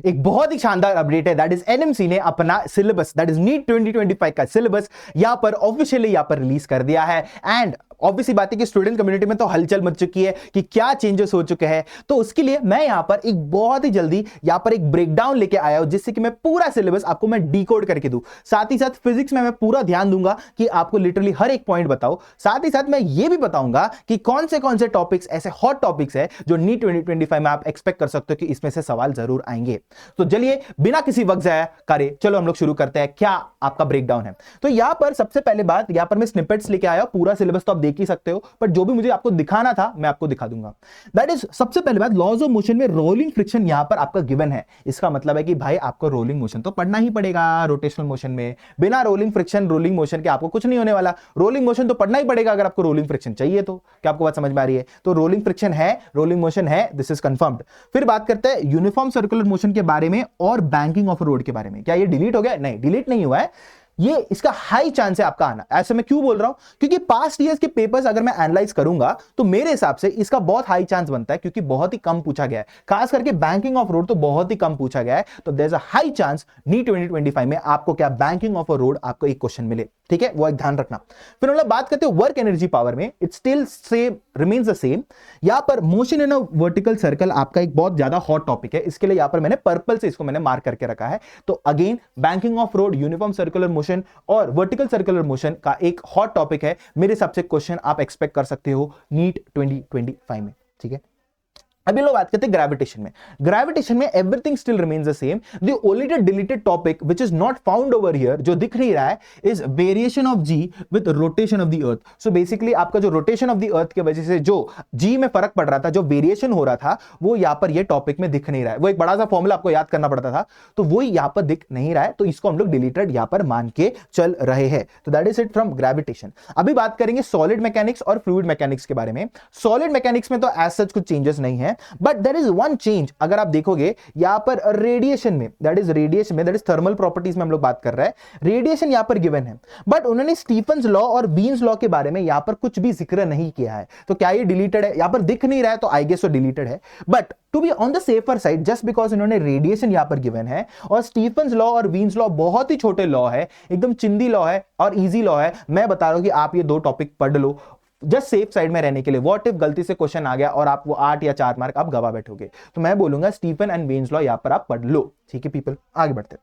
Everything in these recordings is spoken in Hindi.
एक बहुत ही शानदार अपडेट है, दैट इज एनएमसी ने अपना सिलेबस, दैट इज नीट 2025 का सिलेबस यहां पर ऑफिशियली यहां पर रिलीज कर दिया है। एंड ऑब्वियसली बात है कि स्टूडेंट कम्युनिटी में तो हलचल मच चुकी है कि क्या चेंजेस हो चुके हैं। तो उसके लिए मैं यहां पर एक बहुत ही जल्दी यहां पर एक ब्रेकडाउन लेके आया हूं, जिससे कि मैं पूरा सिलेबस आपको मैं डिकोड करके दूं। साथ ही साथ फिजिक्स में मैं पूरा ध्यान दूंगा कि आपको लिटरली हर एक पॉइंट बताओ। साथ ही साथ मैं ये भी बताऊंगा कि कौन से टॉपिक्स ऐसे हॉट टॉपिक्स है जो नीट 2025 में आप एक्सपेक्ट कर सकते हो कि इसमें से सवाल जरूर आएंगे। तो चलिए बिना किसी वक्त जाया करे चलो हम लोग शुरू करते हैं, क्या आपका ब्रेकडाउन है। तो यहां पर सबसे पहले बात, यहां पर मैं स्निपेट्स लेके आया, पूरा सिलेबस तो आप देख ही सकते हो, पर जो भी मुझे आपको दिखाना था मैं आपको दिखा दूंगा। दैट इज सबसे पहले बात, लॉज ऑफ मोशन में रोलिंग फ्रिक्शन यहां पर आपका गिवन है। इसका मतलब है कि भाई आपको रोलिंग मोशन तो पढ़ना ही पड़ेगा। रोटेशनल मोशन में बिना रोलिंग फ्रिक्शन, रोलिंग मोशन के आपको कुछ नहीं होने वाला। रोलिंग मोशन तो पढ़ना ही पड़ेगा अगर आपको रोलिंग फ्रिक्शन चाहिए तो। क्या आपको बात समझ में आ रही है? तो रोलिंग फ्रिक्शन है, रोलिंग मोशन है, दिस इज कंफर्म्ड। फिर बात करते हैं यूनिफॉर्म सर्कुलर मोशन के बारे में और बैंकिंग ऑफ रोड के बारे में। क्या ये डिलीट हो गया? नहीं, डिलीट नहीं हुआ है, ये इसका हाई चांस है आपका आना। ऐसे मैं क्यों बोल रहा हूं? क्योंकि पास्ट ईयर्स के पेपर्स अगर मैं एनालाइज करूंगा तो मेरे हिसाब से इसका बहुत हाई चांस बनता है, क्योंकि बहुत ही कम पूछा गया है। खास करके बैंकिंग ऑफ रोड तो बहुत ही कम पूछा गया है। तो there is a high chance NEET 2025 में आपको क्या बैंकिंग ऑफ अ रोड आपको एक क्वेश्चन मिले। ठीक है, वो एक ध्यान रखना। फिर हम लोग बात करते हैं वर्क एनर्जी पावर में, it still same remains the same. यहां पर motion in a vertical circle आपका एक बहुत ज्यादा हॉट टॉपिक है, इसके लिए यहां पर मैंने पर्पल से इसको मैंने मार्क करके रखा है। तो again banking of road, uniform circular motion और वर्टिकल सर्कुलर मोशन का एक हॉट टॉपिक है। मेरे हिसाब से क्वेश्चन आप एक्सपेक्ट कर सकते हो नीट 2025 में। ठीक है, अभी लोग बात करते हैं ग्रेविटेशन में। ग्रेविटेशन में everything still remains the same. The only deleted topic which is not found over here, जो दिख नहीं रहा है, is variation of g with rotation of the earth. So basically आपका जो रोटेशन ऑफ द अर्थ की वजह से जो जी में फर्क पड़ रहा था, जो वेरिएशन हो रहा था, वो यहां पर ये टॉपिक में दिख नहीं रहा है। वो एक बड़ा सा फॉर्मूला आपको याद करना पड़ता था, तो वो यहां पर दिख नहीं रहा है, तो इसको हम लोग डिलीटेड यहां पर मान के चल रहे हैं। तो that is it from gravitation. अभी बात करेंगे सॉलिड मैकेनिक्स और फ्लूइड मैकेनिक्स के बारे में। सॉलिड मैकेनिक्स में तो एज सच कुछ चेंजेस नहीं है, but there is one change. अगर आप देखोगे यहां पर रेडिएशन में, दैट इज थर्मल प्रॉपर्टीज में हम लोग बात कर रहे हैं, रेडिएशन यहां पर गिवन है, बट उन्होंने स्टीफन्स लॉ और बीन्स लॉ के बारे में यहां पर कुछ भी जिक्र नहीं किया है। तो क्या ये डिलीटेड है? यहां पर दिख नहीं रहा है, तो आई गेस वो डिलीटेड है। But to be on the safer side, just because इन्होंने रेडिएशन यहां पर गिवन है और स्टीफन्स लॉ और बीन्स लॉ बहुत ही छोटे लॉ है, एकदम चिंदी लॉ है और इजी लॉ है, मैं बता रहा हूं कि आप ये दो टॉपिक पढ़ लो जस्ट सेफ साइड में रहने के लिए। व्हाट इफ गलती से क्वेश्चन आ गया और आप वो 8 या 4 मार्क आप गवा बैठोगे, तो मैं बोलूंगा स्टीफन एंड वेन्स लॉ यहां पर आप पढ़ लो। ठीक है पीपल, आगे बढ़ते हैं।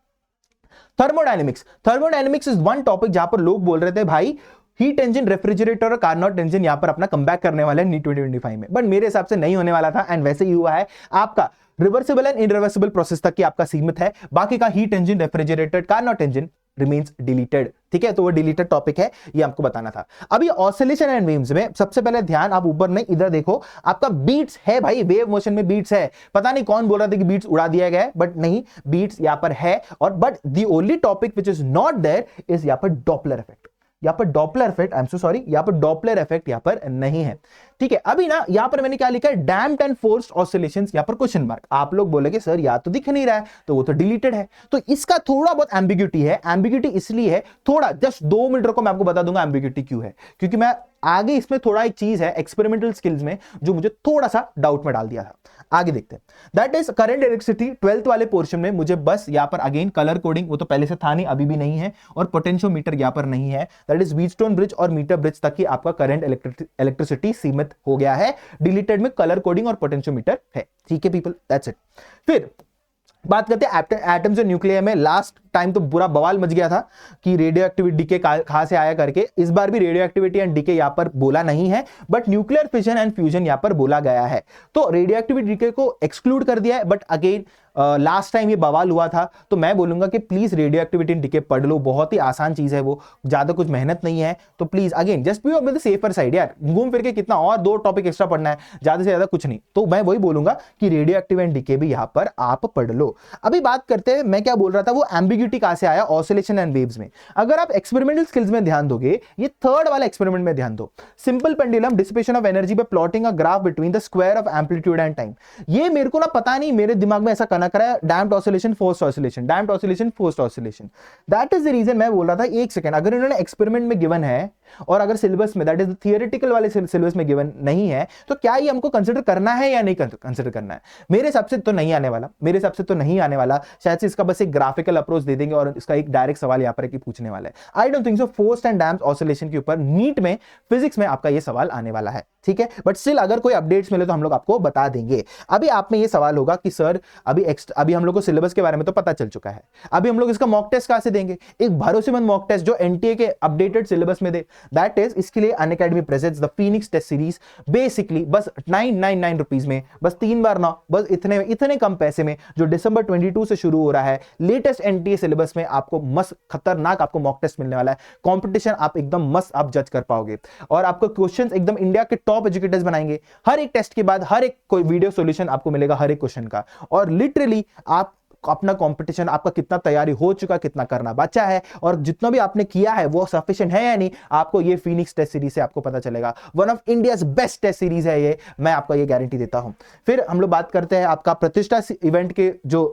थर्मोडायनेमिक्स इज वन टॉपिक जहां पर लोग बोल रहे थे भाई हीट इंजन, रेफ्रिजरेटर और कार्नोट इंजन यहां पर अपना कमबैक करने वाले हैं नीट 2025 में, बट मेरे हिसाब से नहीं होने वाला था, एंड वैसे ही हुआ है। आपका रिवर्सिबल एंड इनरिवर्सिबल प्रोसेस तक की आपका सीमित है, बाकी का heat engine, refrigerator, Carnot engine remains deleted. ठीक है, तो वो डिलीटेड टॉपिक है, ये आपको बताना था। अभी ऑसिलेशन एंड वेव्स में सबसे पहले ध्यान आप ऊपर नहीं इधर देखो, आपका बीट्स है भाई, वेव मोशन में बीट्स है। पता नहीं कौन बोल रहा था कि बीट्स उड़ा दिया गया है, बट नहीं, बीट्स यहां पर है। और but the only topic which is not there is यहां पर डॉपलर इफेक्ट। यहां पर Doppler effect, I am so sorry, यहां पर डॉपलर इफेक्ट यहां पर नहीं है। ठीक है, अभी ना यहां पर मैंने क्या लिखा है, डैम्प्ड एंड फोर्स्ड ऑसिलेशंस, यहां पर क्वेश्चन मार्क। आप लोग बोलेंगे सर यार तो दिख नहीं रहा है, तो वो तो डिलीटेड है। तो इसका थोड़ा बहुत एम्बिग्यूटी है। एम्बिग्यूटी इसलिए है, थोड़ा जस्ट 2 मिनट को मैं आपको बता दूंगा एम्बिग्यूटी क्यों है, क्योंकि मैं आगे इसमें थोड़ा एक चीज है एक्सपेरिमेंटल स्किल्स में जो मुझे थोड़ा सा डाउट में डाल दिया था। आगे देखते हैं, that is current electricity 12th वाले पोर्शन में मुझे बस यहां पर अगेन कलर कोडिंग, वो तो पहले से था नहीं, अभी भी नहीं है, और पोटेंशियोमीटर यहां पर नहीं है। दैट इज व्हीटस्टोन ब्रिज और मीटर ब्रिज तक ही आपका करंट इलेक्ट्रिसिटी सीमित हो गया है। डिलीटेड में कलर कोडिंग और पोटेंशियोमीटर है। ठीक है पीपल, दैट्स इट। फिर बात करते हैं एटम्स और न्यूक्लियर में। लास्ट टाइम तो बुरा बवाल मच गया था कि रेडियो एक्टिविटी डीके कहां से आया करके। इस बार भी रेडियो एक्टिविटी एंड डीके यहां पर बोला नहीं है, but nuclear fission and fusion यहां पर बोला गया है। तो रेडियो एक्टिविटी डीके को एक्सक्लूड कर दिया है, बट अगेन लास्ट टाइम ये बवाल हुआ था, तो मैं बोलूंगा कि please radioactivity and decay पढ़ लो, बहुत ही आसान चीज है, वो ज्यादा कुछ मेहनत नहीं है। तो please again just be on the safer side यार, घूम फिर के कितना और 2 टॉपिक एक्स्ट्रा पढ़ना है, ज्यादा से ज्यादा कुछ नहीं। तो मैं वही बोलूंगा कि रेडियो एक्टिव एंड डीके भी यहां पर आप पढ़ लो। अभी बात करते हैं, मैं क्या बोल रहा था, वो एम्बिग्यूटी कहां से आया ऑसिलेशन एंड वेव्स में। अगर आप एक्सपेरिमेंटल स्किल्स में ध्यान दोगे, ये 3rd वाला एक्सपेरिमेंट में ध्यान दो, simple pendulum dissipation of energy by plotting a graph between the square of amplitude and time. ये मेरे को ना पता नहीं, मेरे दिमाग में ऐसा कनक रहा है, damped oscillation, forced oscillation, damped oscillation, forced oscillation. That is the reason मैं बोल रहा था, एक सेकंड, अगर इन्होंने एक्सपेरिमेंट में गिवन है और अगर सिलेबस में दैट इज थियोरेटिकल वाले सिलेबस में गिवन नहीं है तो क्या ये हमको कंसिडर करना है या नहीं कंसिडर करना है? मेरे हिसाब से तो नहीं आने वाला, मेरे हिसाब से तो नहीं आने वाला। शायद से इसका बस एक ग्राफिकल अप्रोच दे देंगे और इसका एक डायरेक्ट सवाल यहां पर पूछने वाला है। I don't think so forced and damped oscillation के ऊपर नीट में फिजिक्स में आपका ये सवाल आने वाला है, ठीक है। बट स्टिल अगर कोई अपडेट्स मिले तो हम लोग आपको बता देंगे। अभी आप में ये सवाल होगा कि सर अभी हम लोग को सिलेबस के बारे में तो पता चल चुका है, अभी हम लोग इसका मॉक टेस्ट कहां से देंगे? एक भरोसेमंद मॉक टेस्ट जो एनटीए के अपडेटेड सिलेबस में दे। दैट इज, इसके लिए Unacademy presents the Phoenix test series. Basically बस 999 रुपीज में, बस 3 बार 9, बस इतने कम पैसे में, जो दिसंबर 22 से शुरू हो रहा है, लेटेस्ट एनटीए सिलेबस में आपको मस्त खतरनाक आपको मॉक टेस्ट मिलने वाला है। कंपटीशन आप एकदम मस्त आप जज कर पाओगे और आपको क्वेश्चंस एकदम इंडिया के टॉप एजुकेटर्स बनाएंगे। हर एक टेस्ट के बाद हर एक कोई वीडियो सॉल्यूशन आपको मिलेगा हर एक क्वेश्चन का, और लिटरली आप अपना कंपटीशन आपका कितना तैयारी हो चुका, कितना करना बचा है, और जितना भी आपने किया है वो सफिशिएंट है या नहीं, आपको ये फीनिक्स टेस्ट सीरीज से आपको पता चलेगा। One of India's best test series है ये, मैं आपको ये गारंटी देता हूं। फिर हम लोग बात करते हैं आपका प्रतिष्ठा इवेंट के जो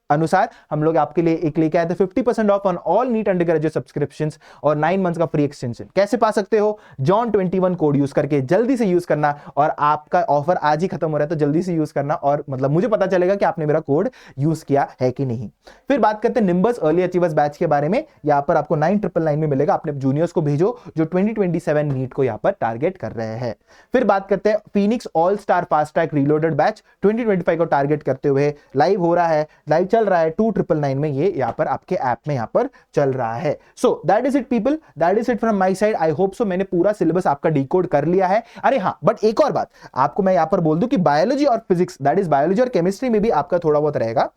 अनुसार हम लोग आपके लिए एक लेके आए थे 50% off on all NEET undergraduate subscriptions और 9 मंथ्स का फ्री एक्सटेंशन। कैसे पा सकते हो? जॉन21 कोड यूज करके जल्दी से यूज करना, और आपका ऑफर आज ही खत्म हो रहा है तो जल्दी से यूज करना, और मतलब मुझे पता चलेगा कि आपने मेरा कोड यूज किया है कि नहीं। फिर बात करते हैं निम्बस अर्ली अचीवर्स बैच के बारे में। यहां पर आपको 9999 में मिलेगा, अपने जूनियर्स को भेजो जो 2027 नीट को यहां पर टारगेट कर रहे हैं। फिर बात करते हैं Phoenix all star fast track reloaded batch 2025 को टारगेट करते हुए लाइव हो रहा है, लाइव चल रहा है 2999 में, ये यहां पर आपके ऐप में यहां पर चल रहा है। So that is it people, that is it from my side. I hope so मैंने पूरा सिलेबस आपका डिकोड कर लिया है। अरे हाँ, बट एक और बात आपको मैं यहां पर बोल दूं कि बायोलॉजी और फिजिक्स, दैट इज बायोलॉजी और केमिस्ट्री में भी आपका थोड़ा बहुत रहेगा।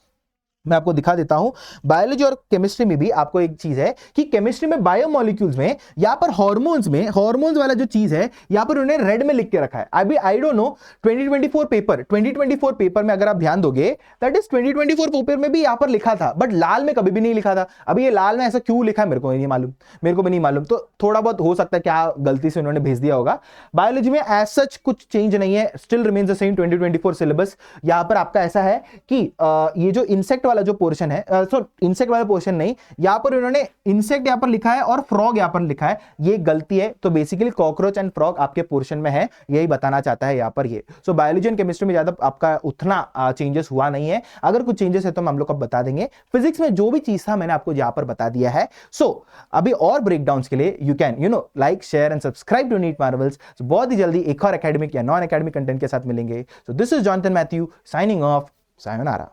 मैं आपको दिखा देता हूं, बायोलॉजी और केमिस्ट्री में भी आपको एक चीज है कि केमिस्ट्री में बायोमोलिक्यूल्स में यहां पर हार्मोन्स वाला जो चीज है यहां पर उन्होंने रेड में लिख के रखा है। अभी आई डोंट नो 2024 पेपर में अगर आप ध्यान दोगे, दैट इज 2024 पेपर में भी यहां पर लिखा था, बट लाल में कभी भी नहीं लिखा था। अभी ये लाल में ऐसा क्यों लिखा है मेरे को नहीं मालूम, मेरे को भी नहीं मालूम, तो थोड़ा बहुत हो सकता है क्या गलती से उन्होंने भेज दिया होगा। बायोलॉजी में एज सच कुछ चेंज नहीं है, still remains the same 2024 syllabus. यहां पर आपका ऐसा है कि ये जो इंसेक्ट वाला जो पोर्शन है, इंसेक्ट वाला पोर्शन नहीं, यहां पर उन्होंने इंसेक्ट यहां पर लिखा है और फ्रॉग यहां पर लिखा है, ये गलती है। तो बेसिकली कॉकरोच एंड फ्रॉग आपके पोर्शन में है, यही बताना चाहता है यहां पर ये। सो बायोलॉजी एंड केमिस्ट्री में ज्यादा आपका उतना चेंजेस हुआ नहीं है। अगर कुछ चेंजेस है तो हम लोग को बता देंगे। फिजिक्स में जो भी चीज था मैंने आपको यहां पर बता दिया है। सो अभी और ब्रेकडाउन्स के लिए you can like share and subscribe to NEET Marvels. बहुत ही जल्दी एक और एकेडमिक या नॉन एकेडमिक कंटेंट के साथ मिलेंगे। So this is Jonathan Matthew signing off. Sayonara.